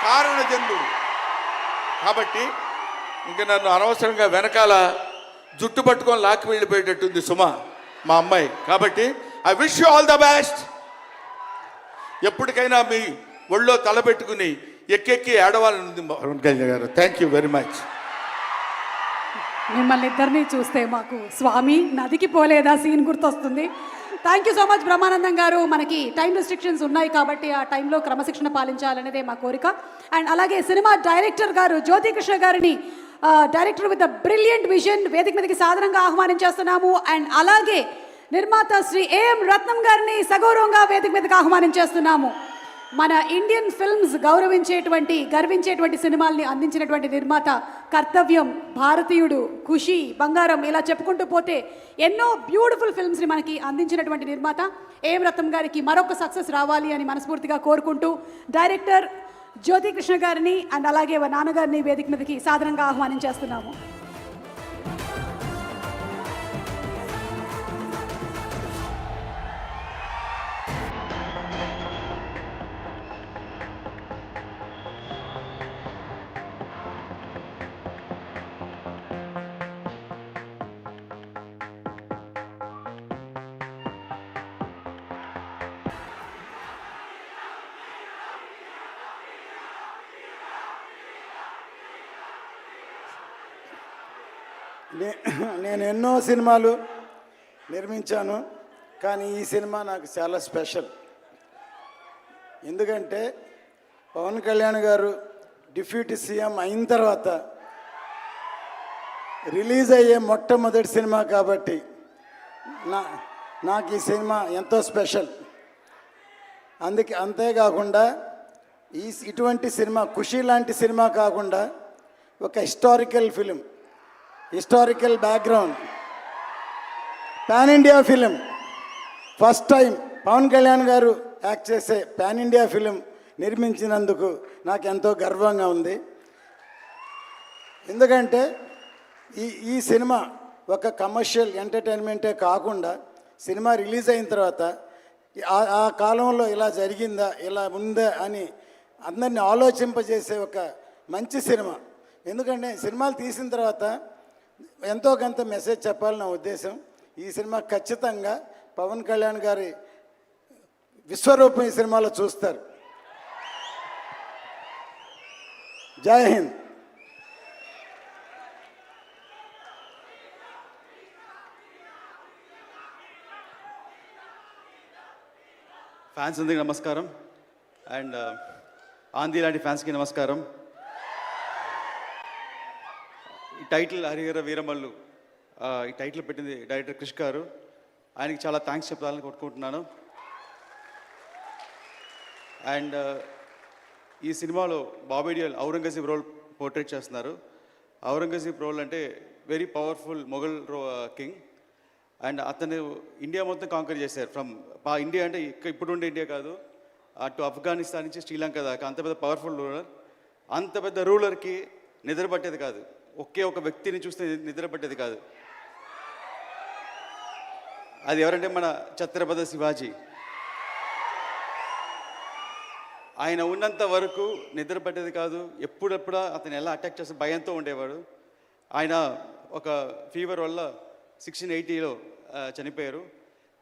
కారణజన్ముడు. కాబట్టి ఇంక నన్ను అనవసరంగా వెనకాల జుట్టు పట్టుకొని లాక్కి వెళ్ళిపోయేటట్టుంది సుమ మా అమ్మాయి. కాబట్టి I wish you all the best. ఎప్పటికైనా మీ ఒళ్ళో తలపెట్టుకుని ఎక్కెక్కి ఏడవాలని పవన్ కళ్యాణ్ గారు. Thank you very much. మిమ్మల్ని ఇద్దరిని చూస్తే మాకు స్వామి నదికి పోలేదా సీన్ గుర్తొస్తుంది. Thank you so much Brahmanandam గారు. మనకి టైం రెస్ట్రిక్షన్స్ ఉన్నాయి కాబట్టి ఆ టైంలో క్రమశిక్షణ పాలించాలనేదే మా కోరిక. అండ్ అలాగే సినిమా డైరెక్టర్ గారు జ్యోతి కృష్ణ గారిని, director with the brilliant vision, వేదిక మీదకి సాధారణంగా ఆహ్వానించేస్తున్నాము. అండ్ అలాగే నిర్మాత శ్రీ ఏఎం రత్నం గారిని సగౌరవంగా వేదిక మీదకి ఆహ్వానించేస్తున్నాము. మన ఇండియన్ ఫిల్మ్స్ గర్వించేటువంటి సినిమాల్ని అందించినటువంటి నిర్మాత, కర్తవ్యం, భారతీయుడు, ఖుషి, బంగారం, ఇలా చెప్పుకుంటూ పోతే ఎన్నో బ్యూటిఫుల్ ఫిల్మ్స్ని మనకి అందించినటువంటి నిర్మాత ఏఎం రత్నం గారికి మరొక సక్సెస్ రావాలి అని మనస్ఫూర్తిగా కోరుకుంటూ డైరెక్టర్ జ్యోతి కృష్ణ గారిని అండ్ అలాగే నాన్నగారిని వేదిక మీదకి సాధారణంగా ఆహ్వానించేస్తున్నాము. నేను ఎన్నో సినిమాలు నిర్మించాను, కానీ ఈ సినిమా నాకు చాలా స్పెషల్. ఎందుకంటే పవన్ కళ్యాణ్ గారు డిప్యూటీ సీఎం అయిన తర్వాత రిలీజ్ అయ్యే మొట్టమొదటి సినిమా కాబట్టి నాకు ఈ సినిమా ఎంతో స్పెషల్. అంతేకాకుండా ఇటువంటి సినిమా ఖుషి లాంటి సినిమా కాకుండా ఒక historical film, historical background, pan India film, first time Pawan Kalyan గారు యాక్ట్ చేసే పాన్ ఇండియా ఫిలిం నిర్మించినందుకు నాకు ఎంతో గర్వంగా ఉంది. ఎందుకంటే ఈ సినిమా ఒక కమర్షియల్ ఎంటర్టైన్మెంటే కాకుండా సినిమా రిలీజ్ అయిన తర్వాత ఆ కాలంలో ఇలా జరిగిందా, ఇలా ఉందా అని అందరినీ ఆలోచింపజేసే ఒక మంచి సినిమా. ఎందుకంటే సినిమాలు తీసిన తర్వాత ఎంతో కొంత మెసేజ్ చెప్పాలని నా ఉద్దేశం. ఈ సినిమా ఖచ్చితంగా పవన్ కళ్యాణ్ గారి విశ్వరూపం ఈ సినిమాలో చూస్తారు. జై హింద్. ఫ్యాన్స్ అందరికీ నమస్కారం. అండ్ ఆంధ్రీ లాంటి ఫ్యాన్స్కి నమస్కారం. ఈ టైటిల్ హరిహర వీరమల్లు, ఈ టైటిల్ పెట్టింది డైరెక్టర్ క్రిష్ గారు. ఆయనకి చాలా థ్యాంక్స్ చెప్పాలని కొట్టుకుంటున్నాను. అండ్ ఈ సినిమాలో బాబీ డియోల్ ఔరంగజేబ్ రోల్ పోర్ట్రేట్ చేస్తున్నారు. ఔరంగజేబ్ రోల్ అంటే very powerful Mughal king. And అతను ఇండియా మొత్తం కాంకర్ చేశారు. ఫ్రమ్ ఇండియా అంటే ఇప్పుడు ఉండే ఇండియా కాదు, అటు ఆఫ్ఘనిస్తాన్ నుంచి శ్రీలంక దాకా అంత పెద్ద పవర్ఫుల్ రూలర్. అంత పెద్ద రూలర్కి నిద్ర పట్టేది కాదు, ఒకే ఒక వ్యక్తిని చూస్తే నిద్ర పట్టేది కాదు. అది ఎవరంటే మన ఛత్రపతి శివాజీ. ఆయన ఉన్నంత వరకు నిద్ర పట్టేది కాదు. ఎప్పుడెప్పుడా అతను ఎలా అటాక్ చేస్తే భయంతో ఉండేవాడు. ఆయన ఒక ఫీవర్ వల్ల 1680లో చనిపోయారు.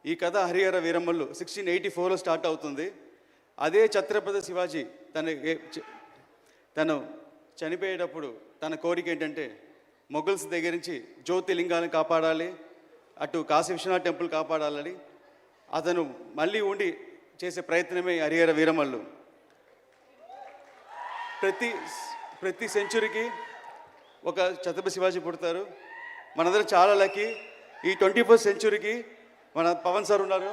ఈ కథ హరిహర వీరమల్లు 1684లో స్టార్ట్ అవుతుంది. అదే ఛత్రపతి శివాజీ తను చనిపోయేటప్పుడు తన కోరిక ఏంటంటే మొఘల్స్ దగ్గర నుంచి జ్యోతిలింగాన్ని కాపాడాలి, అటు కాశీ విశ్వనాథ్ టెంపుల్ కాపాడాలని అతను మళ్ళీ ఉండి చేసే ప్రయత్నమే హరిహర వీరమల్లు. ప్రతి సెంచురీకి ఒక ఛత్రపతి శివాజీ పుడతారు. మనందరం చాలా లక్కీ. ఈ 21st సెంచురీకి మన పవన్ సార్ ఉన్నారు.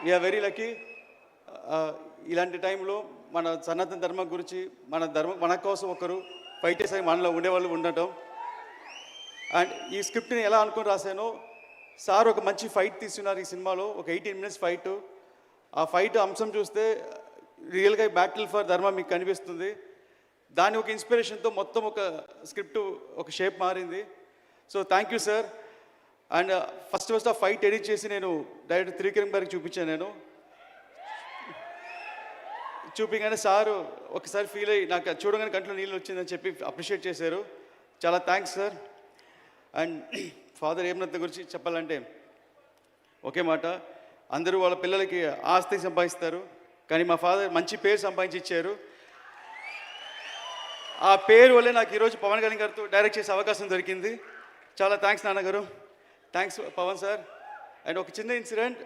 We are very lucky. ఇలాంటి టైంలో మన సనాతన ధర్మం గురించి మన కోసం ఒకరు ఫైట్ చేసే మనలో ఉండేవాళ్ళు ఉండటం. అండ్ ఈ స్క్రిప్ట్ని ఎలా అనుకుని రాశానో, సార్ ఒక మంచి ఫైట్ తీసుకున్నారు ఈ సినిమాలో. ఒక 18 minutes ఫైట్. ఆ ఫైట్ అంశం చూస్తే రియల్గా బ్యాటిల్ ఫర్ ధర్మ మీకు కనిపిస్తుంది. దాని ఒక ఇన్స్పిరేషన్తో మొత్తం ఒక స్క్రిప్ట్ ఒక షేప్ మారింది. So thank you sir. And first ఆ ఫైట్ ఎడిట్ చేసి నేను డైరెక్టర్ త్రివిక్రమ్ గారికి చూపించాను. నేను చూపించగానే సారు ఒకసారి ఫీల్ అయ్యి నాకు అది చూడగానే కంట్లో నీళ్ళు వచ్చిందని చెప్పి అప్రిషియేట్ చేశారు. చాలా థ్యాంక్స్ సార్. అండ్ ఫాదర్ హేమరత్న గురించి చెప్పాలంటే ఒకే మాట, అందరూ వాళ్ళ పిల్లలకి ఆస్తి సంపాదిస్తారు, కానీ మా ఫాదర్ మంచి పేరు సంపాదించి ఇచ్చారు. ఆ పేరు వల్లే నాకు ఈరోజు పవన్ కళ్యాణ్ గారితో డైరెక్ట్ చేసే అవకాశం దొరికింది. చాలా థ్యాంక్స్ నాన్నగారు, థ్యాంక్స్ పవన్ సార్. అండ్ ఒక చిన్న ఇన్సిడెంట్,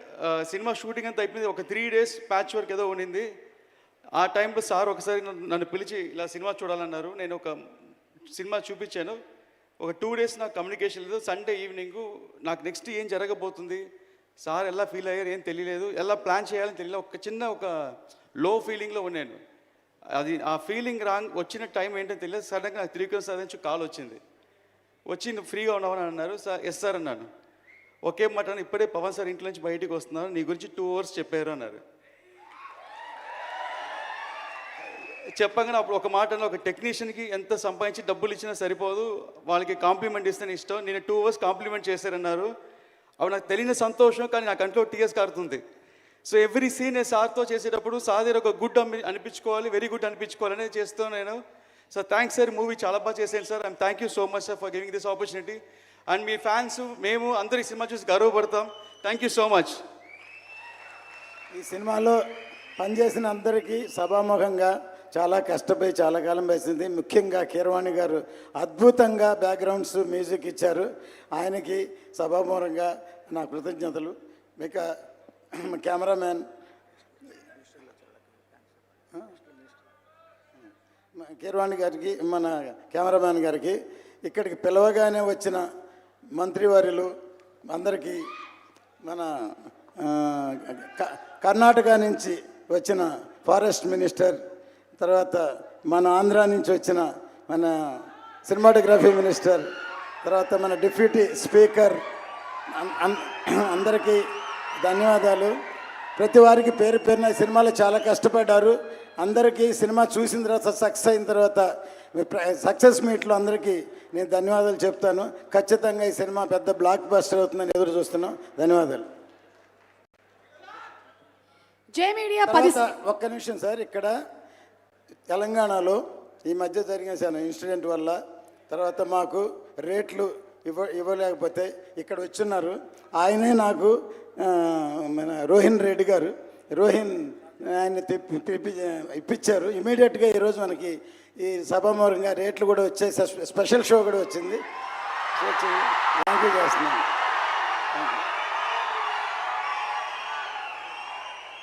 సినిమా షూటింగ్ అంతా అయిపోయింది, ఒక 3 days ప్యాచ్ వర్క్ ఏదో ఉండింది. ఆ టైంలో సార్ ఒకసారి నన్ను పిలిచి ఇలా సినిమా చూడాలన్నారు. నేను ఒక సినిమా చూపించాను. ఒక 2 days నాకు కమ్యూనికేషన్ లేదు. సండే ఈవినింగ్ నాకు నెక్స్ట్ ఏం జరగబోతుంది, సార్ ఎలా ఫీల్ అయ్యారు ఏం తెలియలేదు, ఎలా ప్లాన్ చేయాలని తెలియలేదు. ఒక చిన్న లో ఫీలింగ్లో ఉన్నాను. అది ఆ ఫీలింగ్ వచ్చిన టైం ఏంటో తెలియదు. సడన్గా నాకు త్రివిక్రమ్ సార్ నుంచి కాల్ వచ్చింది. వచ్చి నువ్వు ఫ్రీగా ఉన్నావని అన్నారు. సార్ ఎస్ సార్ అన్నాను. ఒకే మాట, ఇప్పుడే పవన్ సార్ ఇంట్లో నుంచి బయటికి వస్తున్నారు, నీ గురించి 2 hours చెప్పారు అన్నారు. చెప్పగానే అప్పుడు ఒక మాట, ఒక టెక్నీషియన్కి ఎంత సంపాదించి డబ్బులు ఇచ్చినా సరిపోదు, వాళ్ళకి కాంప్లిమెంట్ ఇస్తేనే ఇష్టం, నేను 2 hours కాంప్లిమెంట్ చేశారన్నారు. అవి నాకు తెలియని సంతోషం, కానీ నా కంట్లో టీఎస్ కారుతుంది. సో ఎవ్రీ సీన్ నేను సార్తో చేసేటప్పుడు సార్ దగ్గర ఒక గుడ్ అనిపించుకోవాలి, వెరీ గుడ్ అనిపించుకోవాలని చేస్తాను నేను. సో థ్యాంక్స్ సార్, మూవీ చాలా బాగా చేశాను sir. I'm thank you so much sir for giving this opportunity. And మీ ఫ్యాన్స్ మేము అందరి సినిమా చూసి గర్వపడతాం. Thank you so much. ఈ సినిమాలో పనిచేసిన అందరికీ సభాముఖంగా చాలా కష్టపడి చాలా కాలం వేసింది. ముఖ్యంగా కీరవాణి గారు అద్భుతంగా బ్యాక్గ్రౌండ్స్ మ్యూజిక్ ఇచ్చారు. ఆయనకి సభాముఖంగా నా కృతజ్ఞతలు. ఇక కెమెరామ్యాన్ కీరవాణి గారికి, మన కెమెరామ్యాన్ గారికి, ఇక్కడికి పిలవగానే వచ్చిన మంత్రివర్యులు అందరికీ, మన కర్ణాటక నుంచి వచ్చిన ఫారెస్ట్ మినిస్టర్, తర్వాత మన ఆంధ్ర నుంచి వచ్చిన మన సినిమాటోగ్రఫీ మినిస్టర్, తర్వాత మన డిప్యూటీ స్పీకర్, అందరికీ ధన్యవాదాలు. ప్రతి వారికి పేరు పేరున సినిమాలో చాలా కష్టపడ్డారు. అందరికీ సినిమా చూసిన తర్వాత సక్సెస్ అయిన తర్వాత సక్సెస్ మీట్లో అందరికీ నేను ధన్యవాదాలు చెప్తాను. ఖచ్చితంగా ఈ సినిమా పెద్ద బ్లాక్ బస్టర్ అవుతుందని ఎదురు చూస్తున్నాం. ధన్యవాదాలు. జై మీడియా ఒక్క నిమిషం సార్, ఇక్కడ తెలంగాణలో ఈ మధ్య జరిగిన ఇన్సిడెంట్ వల్ల తర్వాత మాకు రేట్లు ఇవ్వలేకపోతే ఇక్కడ వచ్చున్నారు. ఆయనే నాకు మన రోహిన్ రెడ్డి గారు, ఆయన్ని ఇప్పించారు. ఇమీడియట్గా ఈరోజు మనకి ఈ సభామూలంగా రేట్లు కూడా వచ్చాయి, స్పెషల్ షో కూడా వచ్చింది. థ్యాంక్ యూ చేస్తున్నాను.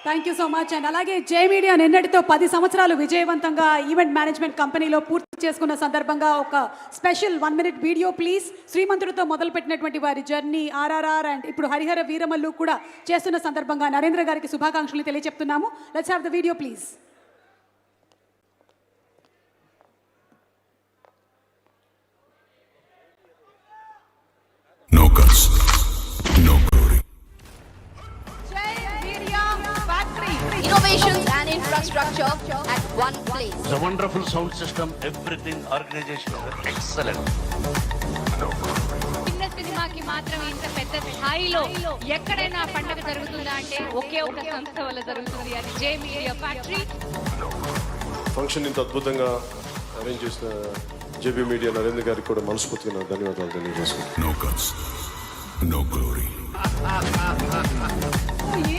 Thank you so much. And అలాగే జై మీడియా నిన్నటితో 10 సంవత్సరాలు విజయవంతంగా ఈవెంట్ మేనేజ్మెంట్ కంపెనీలో పూర్తి చేసుకున్న సందర్భంగా ఒక స్పెషల్ 1 minute వీడియో ప్లీజ్. శ్రీమంతుడితో మొదలుపెట్టినటువంటి వారి జర్నీ, ఆర్ఆర్ఆర్ అండ్ ఇప్పుడు హరిహర వీరమల్లు కూడా చేస్తున్న సందర్భంగా నరేంద్ర గారికి శుభాకాంక్షలు తెలియజెప్తున్నాము. Let's have the video please. No guts, no glory. Innovations and infrastructure at one place. It's a wonderful sound system, everything, organization, excellent. చిన్న సినిమాకి మాత్రం ఇంత పెద్ద స్థాయిలో ఎక్కడైనా పండగ జరుగుతుందా అంటే ఒకే ఒక సంస్థ వల్ల జరుగుతుంది, అది జే మీడియా ఫ్యాక్టరీ. ఫంక్షన్ ఇంత అద్భుతంగా అరేంజ్ చేసిన జేబీ మీడియా నరేంద్ర గారికి కూడా మనస్ఫూర్తిగా ధన్యవాదాలు తెలియజేసుకుంటాను. No guts, no glory.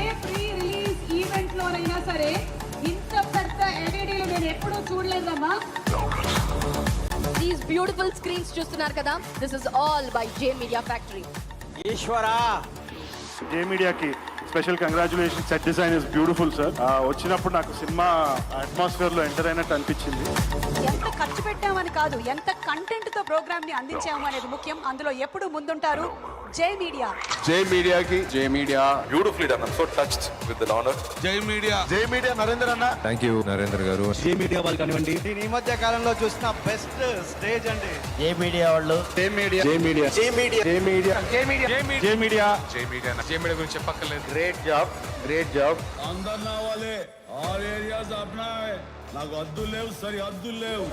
ఏ ప్రీ రిలీజ్ ఈవెంట్ లోనైనా సరే ఇంత పెద్ద ఎల్ఈడీలు నేను ఎప్పుడూ చూడలేదమ్మా. These beautiful screens చూస్తున్నారు కదా, this is all by J Media Factory. జే మీడియాకి special congratulation. Set design is beautiful sir. వచ్చినప్పుడు నాకు సినిమా అట్మాస్ఫియర్ లో ఎంటర్ అయినట్టు అనిపించింది. ఎంత ఖర్చు పెట్టామని కాదు, ఎంత కంటెంట్ తో ప్రోగ్రామ్ ని అందించాము అనేది ముఖ్యం. అందులో ఎప్పుడు ముందుంటారు జై మీడియా. జై మీడియాకి, జై media beautifully done. I'm so touched with the honour. జై మీడియా నరేంద్ర అన్న. థ్యాంక్ యూ నరేంద్ర గారు. జే మీడియా వాళ్ళు కానివ్వండి, నేను ఈ మధ్య కాలంలో చూసిన బెస్ట్ స్టేజ్ అండి జే మీడియా వాళ్ళు. జై మీడియా, జే మీడియా, జే మీడియా, జే మీడియా, జై మీడియా, జే మీడియా, జై మీడియా. జై మీడియా గురించి చెప్పక్కర్లేదు. Great job, great job. అందరు నా వాళ్ళే, ఆల్ ఏరియాస్ అప్నా నాకు అద్దులు లేవు, సరి అద్దులు లేవు.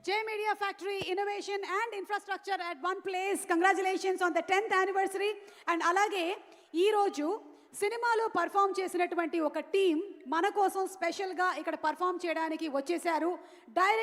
J Media Factory, innovation and infrastructure at one place. Congratulations on the 10th anniversary. And alage ee roju సినిమాలో పర్ఫామ్ చేసినటువంటి ఒక టీం మన కోసం స్పెషల్గా ఇక్కడ పర్ఫామ్ చేయడానికి వచ్చేసారు. డైరెక్ట్